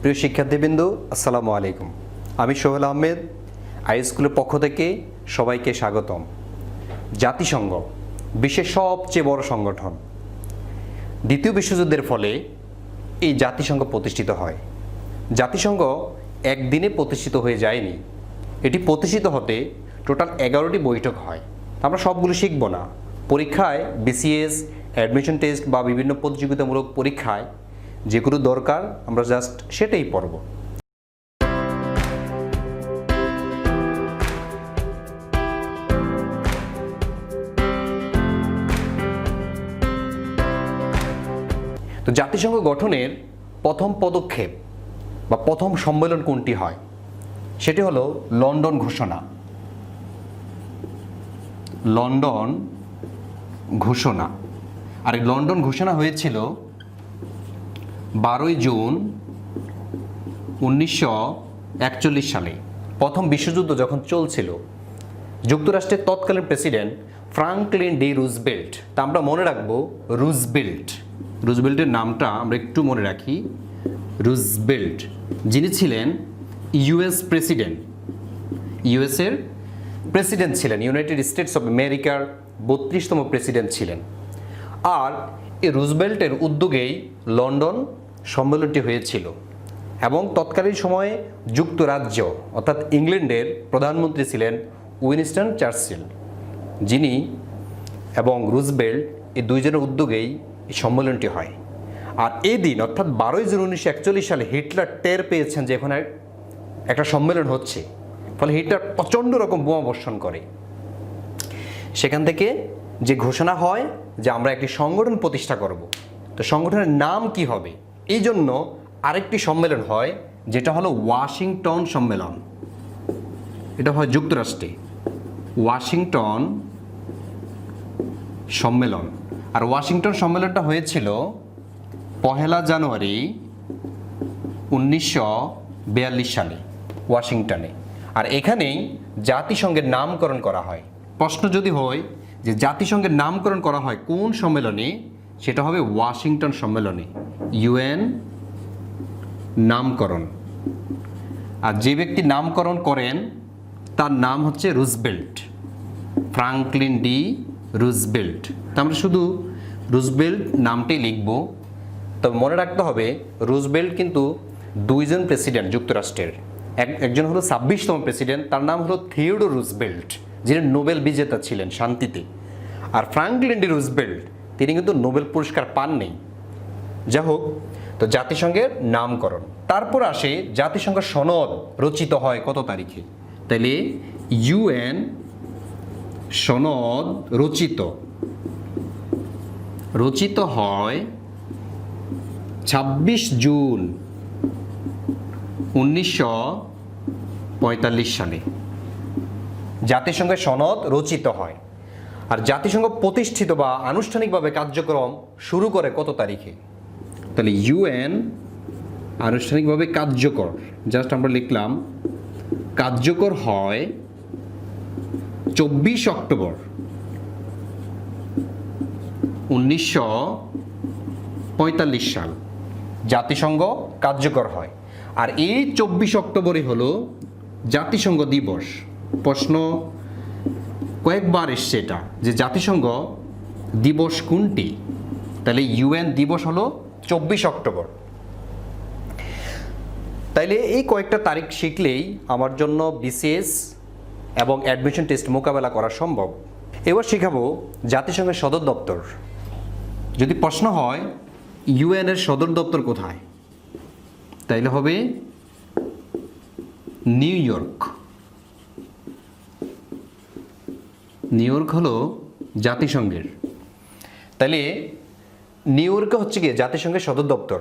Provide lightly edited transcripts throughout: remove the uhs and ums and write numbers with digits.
প্রিয় শিক্ষার্থীবৃন্দ, আসসালামু আলাইকুম। আমি সোহেল আহমেদ, আই স্কুলের পক্ষ থেকে সবাইকে স্বাগতম। জাতিসংঘ বিশ্বের সবচেয়ে বড় সংগঠন। দ্বিতীয় বিশ্বযুদ্ধের ফলে এই জাতিসংঘ প্রতিষ্ঠিত হয়। জাতিসংঘ একদিনে প্রতিষ্ঠিত হয়ে যায়নি, এটি প্রতিষ্ঠিত হতে টোটাল 11টি বৈঠক হয়। আমরা সবগুলো শিখব না, পরীক্ষায় বিসিএস, অ্যাডমিশন টেস্ট বা বিভিন্ন প্রতিযোগিতামূলক পরীক্ষায় যেগুলো দরকার আমরা জাস্ট সেটাই পড়ব। তো জাতিসংঘ গঠনের প্রথম পদক্ষেপ বা প্রথম সম্মেলন কোনটি হয়? সেটি হলো লন্ডন ঘোষণা। লন্ডন ঘোষণা। আর এই লন্ডন ঘোষণা হয়েছিল 12 জুন 1941 সালে। প্রথম বিশ্বযুদ্ধ যখন চলছিল, যুক্তরাষ্ট্রের তৎকালীন প্রেসিডেন্ট ফ্রাঙ্কলিন ডি রুজভেল্ট, তা আমরা মনে রাখবো রুজভেল্টের নামটা আমরা একটু মনে রাখি, রুজভেল্ট, যিনি ছিলেন ইউএস প্রেসিডেন্ট, ইউএসের প্রেসিডেন্ট ছিলেন, ইউনাইটেড স্টেটস অফ আমেরিকার 32তম প্রেসিডেন্ট ছিলেন। আর এই রুজভেল্টের উদ্যোগেই লন্ডন সম্মেলনটি হয়েছিল এবং তৎকালীন সময়ে যুক্তরাজ্য অর্থাৎ ইংল্যান্ডের প্রধানমন্ত্রী ছিলেন উইনস্টন চার্চিল, যিনি এবং রুজভেল্ট এই দুইজনের উদ্যোগেই এই সম্মেলনটি হয়। আর এই দিন অর্থাৎ 12 জুন 1941 সালে হিটলার টের পেয়েছেন যে এখানে একটা সম্মেলন হচ্ছে, ফলে হিটলার প্রচণ্ড রকম বোমা বর্ষণ করে। সেখান থেকে যে ঘোষণা হয় যে আমরা একটি সংগঠন প্রতিষ্ঠা করব, তো সংগঠনের নাম কি হবে, এই জন্য আরেকটি সম্মেলন হয়, যেটা হলো ওয়াশিংটন সম্মেলন। এটা হয় যুক্তরাষ্ট্রে, ওয়াশিংটন সম্মেলন। আর ওয়াশিংটন সম্মেলনটা হয়েছিল 1 জানুয়ারি 1942 সালে ওয়াশিংটনে। আর এখানেই জাতিসংঘের নামকরণ করা হয়। প্রশ্ন যদি হয় যে জাতিসংঘের নামকরণ করা হয় কোন সম্মেলনে, সেটা হবে ওয়াশিংটন সম্মেলনে, ইউএন নামকরণ। আর যে ব্যক্তি নামকরণ করেন তার নাম হচ্ছে রুজভেল্ট, ফ্রাঙ্কলিন ডি রুজভেল্ট। তা আমরা শুধু রুজভেল্ট নামটাই লিখব। তবে মনে রাখতে হবে রুজভেল্ট কিন্তু দুইজন প্রেসিডেন্ট যুক্তরাষ্ট্রের, একজন হলো 26তম প্রেসিডেন্ট, তার নাম হলো থিওডোর রুজভেল্ট, যিনি নোবেল বিজেতা ছিলেন শান্তিতে। আর ফ্রাঙ্কলিন ডি রুজভেল্ট তিনি কিন্তু নোবেল পুরস্কার পাননি। যাই হোক, তো জাতিসংঘের নামকরণ, তারপর আসে জাতিসংঘ সনদ রচিত হয় কত তারিখে? তাইলে ইউএন সনদ রচিত হয় 26 জুন 1945 সালে জাতিসংঘের সনদ রচিত হয়। আর জাতিসংঘ প্রতিষ্ঠিত বা আনুষ্ঠানিকভাবে কার্যক্রম শুরু করে কত তারিখে? তাহলে ইউএন আনুষ্ঠানিকভাবে কার্যকর, জাস্ট আমরা লিখলাম কার্যকর হয় 24 অক্টোবর 1945 সাল জাতিসংঘ কার্যকর হয়। আর এই 24 অক্টোবরই হলো জাতিসংঘ দিবস। প্রশ্ন কয়েকবার এসছে এটা, যে জাতিসংঘ দিবস কোনটি? তাহলে ইউএন দিবস হলো 24 অক্টোবর। তাইলে এই কয়েকটা তারিখ শিখলেই আমার জন্য বিসিএস এবং অ্যাডমিশন টেস্ট মোকাবেলা করা সম্ভব। এবার শেখাবো জাতিসংঘের সদর দপ্তর। যদি প্রশ্ন হয় ইউএন এর সদর দপ্তর কোথায়, তাইলে হবে নিউ ইয়র্ক। নিউ ইয়র্ক হলো জাতিসংঘের। তাহলে নিউ ইয়র্কে হচ্ছে কি জাতিসংঘের সদর দপ্তর।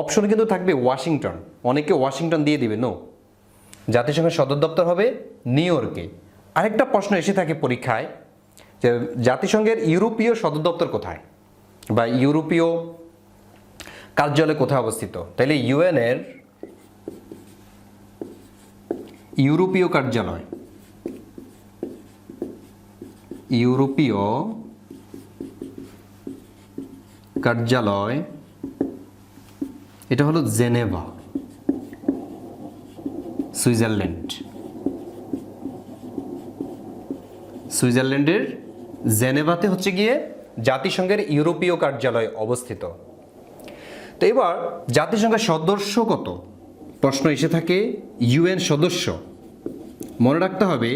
অপশনে কিন্তু থাকবে ওয়াশিংটন, অনেকে ওয়াশিংটন দিয়ে দিবে, নো, জাতিসংঘের সদর দপ্তর হবে নিউ ইয়র্কে। আরেকটা প্রশ্ন এসে থাকে পরীক্ষায় যে জাতিসংঘের ইউরোপীয় সদর দপ্তর কোথায় বা ইউরোপীয় কার্যালয় কোথায় অবস্থিত? তাহলে ইউএন এর ইউরোপীয় কার্যালয়, ইউরোপীয় কার্যালয়, এটা হলো জেনেভা। সুইজারল্যান্ড। সুইজারল্যান্ডের জেনেভাতে হচ্ছে গিয়ে জাতিসংঘের ইউরোপীয় কার্যালয় অবস্থিত। তো এবার জাতিসংঘের সদস্য কত? প্রশ্ন এসে থাকে ইউএন সদস্য। মনে রাখতে হবে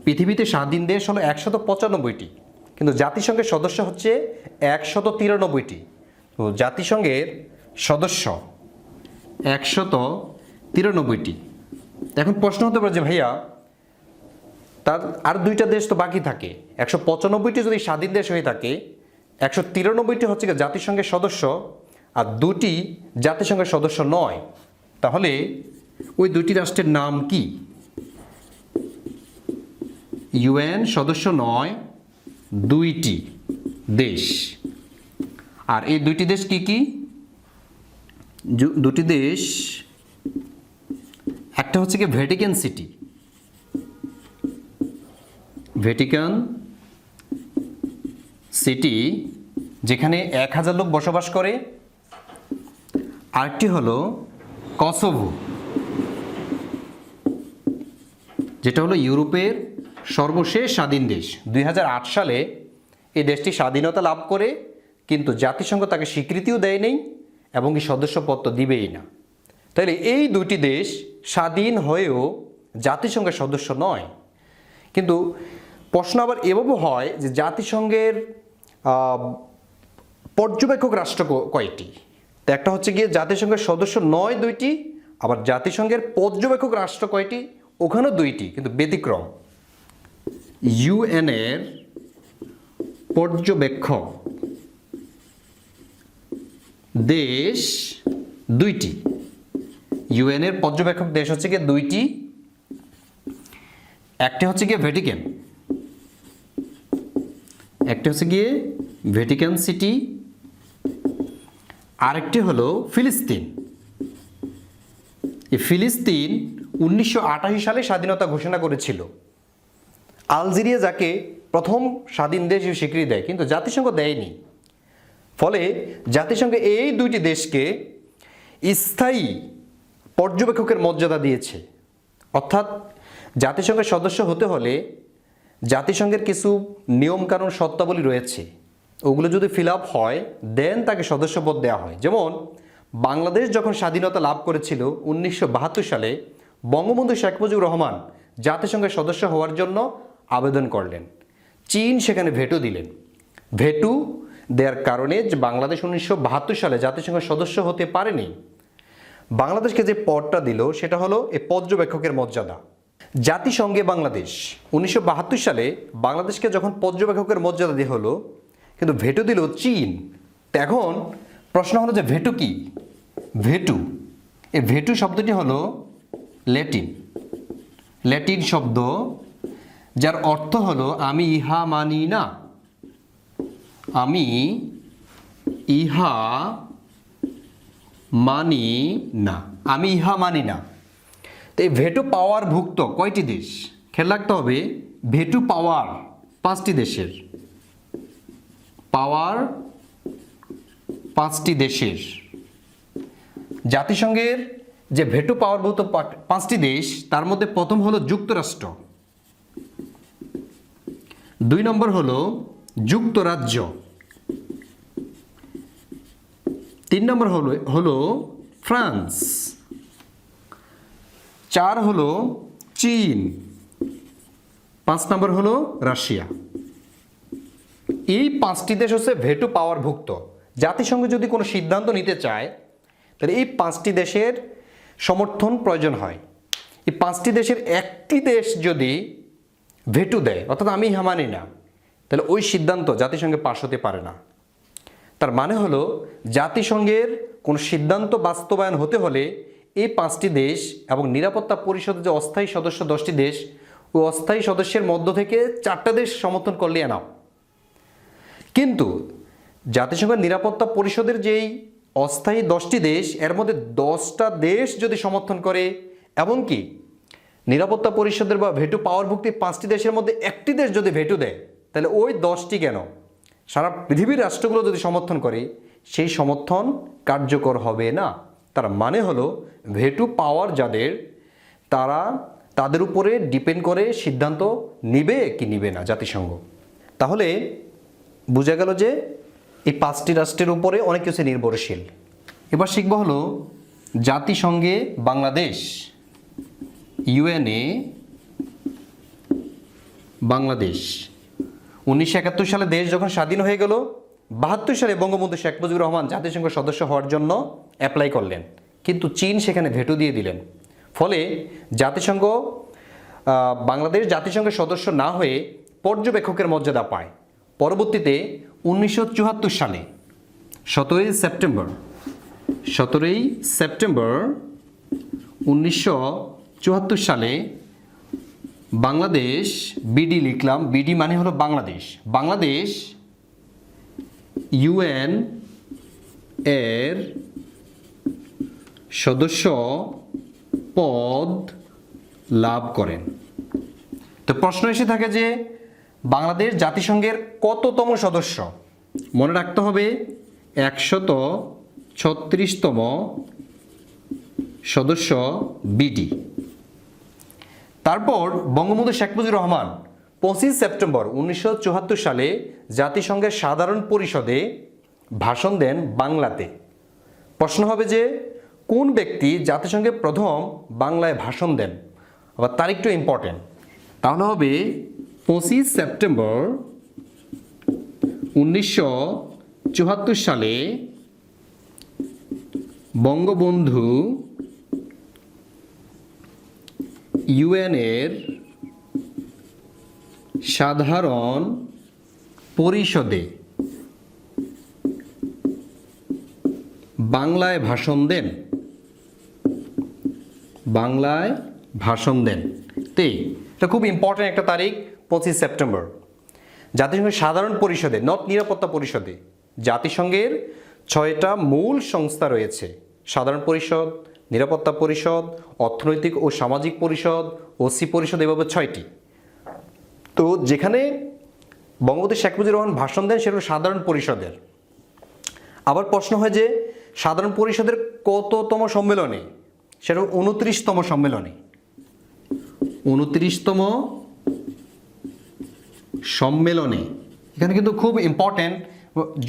পৃথিবীতে স্বাধীন দেশ হলো 195টি, কিন্তু জাতিসংঘের সদস্য হচ্ছে 193টি। তো জাতিসংঘের সদস্য 193টি। এখন প্রশ্ন হতে পারে যে ভাইয়া তার আর দুইটা দেশ তো বাকি থাকে, 195টি যদি স্বাধীন দেশ হয়ে থাকে, 193টি হচ্ছে জাতিসংঘের সদস্য আর দুটি জাতিসংঘের সদস্য নয়, তাহলে ওই দুটি রাষ্ট্রের নাম কি? ইউএন সদস্য নয় দুইটি দেশ। আর এই দুইটি দেশ কি কি? দুটি দেশ, একটা হচ্ছে কি ভ্যাটিকান সিটি, ভ্যাটিকান সিটি যেখানে 1000 লোক বসবাস করে। আরেকটি হলো কসোভো, যেটা হলো ইউরোপের সর্বশেষ স্বাধীন দেশ। 2008 সালে এই দেশটি স্বাধীনতা লাভ করে, কিন্তু জাতিসংঘ তাকে স্বীকৃতিও দেয় নেই এবং কি সদস্যপদ তো দিবেই না। তাহলে এই দুটি দেশ স্বাধীন হয়েও জাতিসংঘের সদস্য নয়। কিন্তু প্রশ্ন আবার এভাবে হয় যে জাতিসংঘের পর্যবেক্ষক রাষ্ট্র কয়টি? তো একটা হচ্ছে গিয়ে জাতিসংঘের সদস্য নয় দুইটি, আবার জাতিসংঘের পর্যবেক্ষক রাষ্ট্র কয়টি? ওখানেও দুইটি, কিন্তু ব্যতিক্রম। ইউএনের পর্যবেক্ষক দেশ দুইটি। ইউএনের পর্যবেক্ষক দেশ হচ্ছে গিয়ে দুইটি, একটা হচ্ছে গিয়ে ভ্যাটিকান, একটা হচ্ছে গিয়ে ভ্যাটিকান সিটি, আরেকটি হলো ফিলিস্তিন। এই ফিলিস্তিন 1988 সালে স্বাধীনতা ঘোষণা করেছিল। আলজেরিয়া যাকে প্রথম স্বাধীন দেশ হিসেবে স্বীকৃতি দেয়, কিন্তু জাতিসংঘ দেয়নি। ফলে জাতিসংঘ এই দুইটি দেশকে স্থায়ী পর্যবেক্ষকের মর্যাদা দিয়েছে। অর্থাৎ জাতিসংঘের সদস্য হতে হলে জাতিসংঘের কিছু নিয়মকানুন শর্তাবলী রয়েছে, ওগুলো যদি ফিল আপ হয় দেন তাকে সদস্যপদ দেওয়া হয়। যেমন বাংলাদেশ যখন স্বাধীনতা লাভ করেছিল 1972 সালে, বঙ্গবন্ধু শেখ মুজিবুর রহমান জাতিসংঘের সদস্য হওয়ার জন্য আবেদন করলেন। চীন সেখানে ভেটো দিলেন। ভেটো দেওয়ার কারণে যে বাংলাদেশ 1972 সালে জাতিসংঘের সদস্য হতে পারেনি। বাংলাদেশকে যে পদটা দিল সেটা হলো এই পর্যবেক্ষকের মর্যাদা। জাতিসংঘে বাংলাদেশ 1972 সালে বাংলাদেশকে যখন পর্যবেক্ষকের মর্যাদা দিয়ে হলো, কিন্তু ভেটো দিল চীন। এখন প্রশ্ন হলো যে ভেটো কি? ভেটো, এই ভেটো শব্দটি হলো ল্যাটিন শব্দ, যার অর্থ হলো আমি ইহা মানি না। আমি ইহা মানি না, আমি ইহা মানি না। তো এই ভেটো পাওয়ার ভুক্ত কয়টি দেশ? খেয়াল রাখতে হবে, ভেটো পাওয়ার 5টি দেশের, পাওয়ার 5টি দেশের। জাতিসংঘের যে ভেটো পাওয়ার ভুক্ত 5টি দেশ, তার মধ্যে প্রথম হলো যুক্তরাষ্ট্র, 2 নম্বর হলো যুক্তরাজ্য, 3 নম্বর হলো ফ্রান্স, 4 হলো চীন, 5 নম্বর হলো রাশিয়া। এই 5টি দেশ হচ্ছে ভেটো পাওয়ার ভুক্ত। জাতিসংঘ যদি কোনো সিদ্ধান্ত নিতে চায় তাহলে এই 5টি দেশের সমর্থন প্রয়োজন হয়। এই 5টি দেশের একটি দেশ যদি ভেটো দেয়, অর্থাৎ আমি ইহা মানি না, তাহলে ওই সিদ্ধান্ত জাতিসংঘে পাশ হতে পারে না। তার মানে হলো জাতিসংঘের কোনো সিদ্ধান্ত বাস্তবায়ন হতে হলে এই 5টি দেশ এবং নিরাপত্তা পরিষদের যে অস্থায়ী সদস্য 10টি দেশ, ওই অস্থায়ী সদস্যের মধ্য থেকে 4টা দেশ সমর্থন করলে এনাফ। কিন্তু জাতিসংঘের নিরাপত্তা পরিষদের যেই অস্থায়ী 10টি দেশ, এর মধ্যে 10টা দেশ যদি সমর্থন করে, এমনকি নিরাপত্তা পরিষদের বা ভেটো পাওয়ারভুক্তি 5টি দেশের মধ্যে একটি দেশ যদি ভেটো দেয়, তাহলে ওই 10টি কেন সারা পৃথিবীর রাষ্ট্রগুলো যদি সমর্থন করে, সেই সমর্থন কার্যকর হবে না। তার মানে হলো ভেটো পাওয়ার যাদের তারা তাদের উপরে ডিপেন্ড করে সিদ্ধান্ত নিবে কি নিবে না জাতিসংঘ। তাহলে বোঝা গেল যে এই 5টি রাষ্ট্রের উপরে অনেক কিছু নির্ভরশীল। এবার শিখব হলো জাতিসংঘে বাংলাদেশ, ইউএনএ বাংলাদেশ। 1971 সালে দেশ যখন স্বাধীন হয়ে গেল, 72 সালে বঙ্গবন্ধু শেখ মুজিবুর রহমান জাতিসংঘ সদস্য হওয়ার জন্য অ্যাপ্লাই করলেন, কিন্তু চীন সেখানে ভেটো দিয়ে দিলেন। ফলে জাতিসংঘ বাংলাদেশ জাতিসংঘের সদস্য না হয়ে পর্যবেক্ষকের মর্যাদা পায়। পরবর্তীতে 1974 সালে 17ই সেপ্টেম্বর 1974 সালে বাংলাদেশ, বিডি লিখলাম, বিডি মানে হলো বাংলাদেশ ইউএন এর সদস্য পদ লাভ করেন। তো প্রশ্ন এসে থাকে যে বাংলাদেশ জাতিসংঘের কততম সদস্য? মনে রাখতে হবে 136তম সদস্য বিডি। তারপর বঙ্গবন্ধু শেখ মুজিবুর রহমান 25 সেপ্টেম্বর 1974 সালে জাতিসংঘের সাধারণ পরিষদে ভাষণ দেন বাংলাতে। প্রশ্ন হবে যে কোন ব্যক্তি জাতিসংঘে প্রথম বাংলায় ভাষণ দেন? আবার তারিখটা ইম্পর্টেন্ট। তাহলে হবে 25 সেপ্টেম্বর 1974 সালে বঙ্গবন্ধু ইউএনের সাধারণ পরিষদে বাংলায় ভাষণ দেন। এটা খুব ইম্পর্টেন্ট একটা তারিখ, 25 সেপ্টেম্বর। জাতিসংঘের সাধারণ পরিষদে, নট নিরাপত্তা পরিষদে। জাতিসংঘের 6টা মূল সংস্থা রয়েছে: সাধারণ পরিষদ, নিরাপত্তা পরিষদ, অর্থনৈতিক ও সামাজিক পরিষদ, ওসি পরিষদ, এভাবে 6টি। তো যেখানে বঙ্গবন্ধু শেখ মুজিবুর রহমান ভাষণ দেন সেটা সাধারণ পরিষদের। আবার প্রশ্ন হয় যে সাধারণ পরিষদের কততম সম্মেলনে? সেটা 29তম সম্মেলনে। 29তম সম্মেলনে। এখানে কিন্তু খুব ইম্পর্টেন্ট,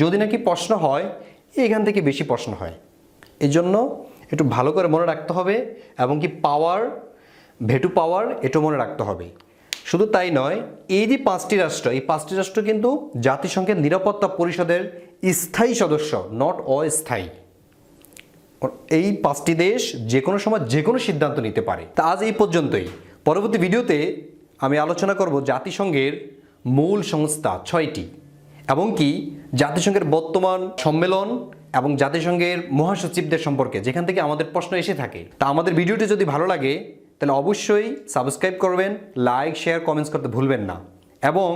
যদি নাকি প্রশ্ন হয় এখান থেকে বেশি প্রশ্ন হয়, এই জন্য একটু ভালো করে মনে রাখতে হবে। এবং কি ভেটো পাওয়ার এটাও মনে রাখতে হবে। শুধু তাই নয়, এই যে 5টি রাষ্ট্র, এই 5টি রাষ্ট্র কিন্তু জাতিসংঘের নিরাপত্তা পরিষদের স্থায়ী সদস্য, নট অস্থায়ী। এই 5টি দেশ যে কোনো সময় যে কোনো সিদ্ধান্ত নিতে পারে। তা আজ এই পর্যন্তই। পরবর্তী ভিডিওতে আমি আলোচনা করব জাতিসংঘের মূল সংস্থা 6টি, এবং কি জাতিসংঘের বর্তমান সম্মেলন এবং জাতিসংঘের মহাসচিবদের সম্পর্কে, যেখান থেকে আমাদের প্রশ্ন এসে থাকে। তা আমাদের ভিডিওটি যদি ভালো লাগে তাহলে অবশ্যই সাবস্ক্রাইব করবেন, লাইক, শেয়ার, কমেন্টস করতে ভুলবেন না, এবং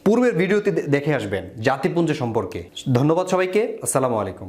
পূর্বের ভিডিওতে দেখে আসবেন জাতিপুঞ্জ সম্পর্কে। ধন্যবাদ সবাইকে। আসসালামু আলাইকুম।